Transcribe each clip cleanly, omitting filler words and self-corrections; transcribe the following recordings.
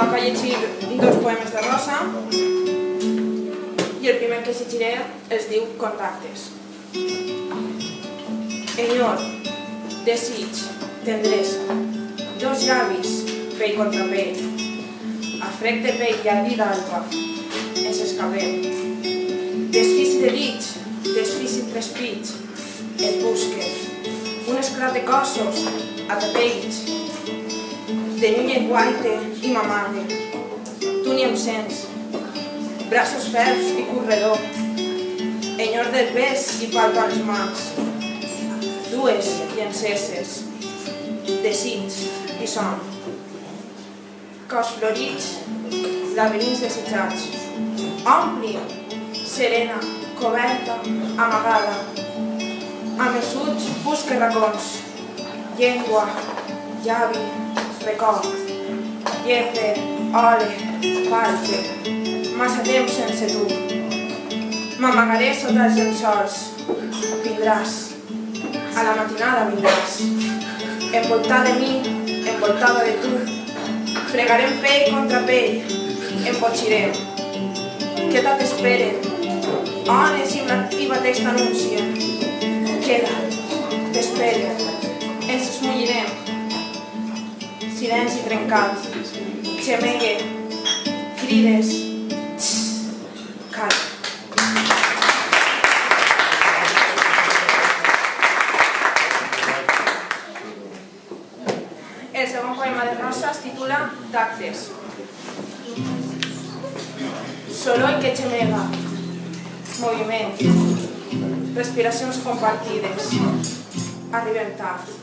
toca llegir dos poemes de Rosa i el primer que llegiré es diu Contactes. Enyor, desig, tendresa, dos llavis, pell contra pell, a frec de pell i a vida alta, ens escapem. Desfici de dig, desfici trespig, et busque, un esclat de cossos, atapells, de lluny et guaite i m'amague. Tu ni em sents, braços ferms i corredor, enyor del pes i palpa les mans, dues llenceses, desig i son. Cos florits, laberins desitjats, ompli, serena, coberta, amagada, amb els ulls busque racons, llengua, llavi, record, llepe, ole, palpe, massa temps sense tu. M'amagaré sota els llençols, vindràs, a la matinada vindràs, envoltada de mi, envoltada de tu, fregarem pell contra pell, embotxirem. Què tant esperen? Ones i batecs t'anuncien. Queda't, t'esperen, ens esmullirem. Silenci trencat, xemegue, crides, calla. El segon poema de Rosa es titula Tactes. Soroll que xemega, moviment, respiracions compartides, arribem tard.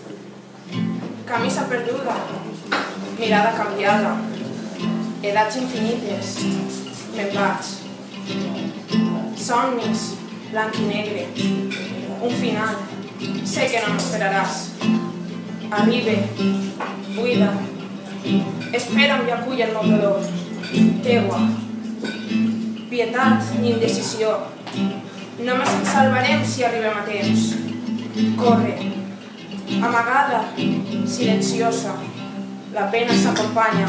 Camisa perduda, mirada canviada, edats infinites, me'n vaig. Somnis, blanc i negre, un final, sé que no m'esperaràs. Arribe, buida, espera'm i acull el meu dolor, teua. Pietat ni indecisió, només ens salvarem si arribem a temps. Corre, amagada, silenciosa, la pena s'acompanya,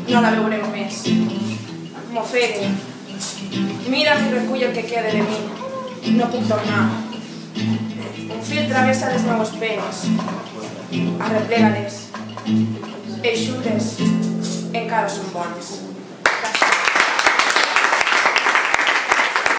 no la veurem més. M'ofegue, mira'm i recull el que queda de mi, no puc tornar. Un fil travessa les meues penes, arreplega-les, eixutes encara són bones.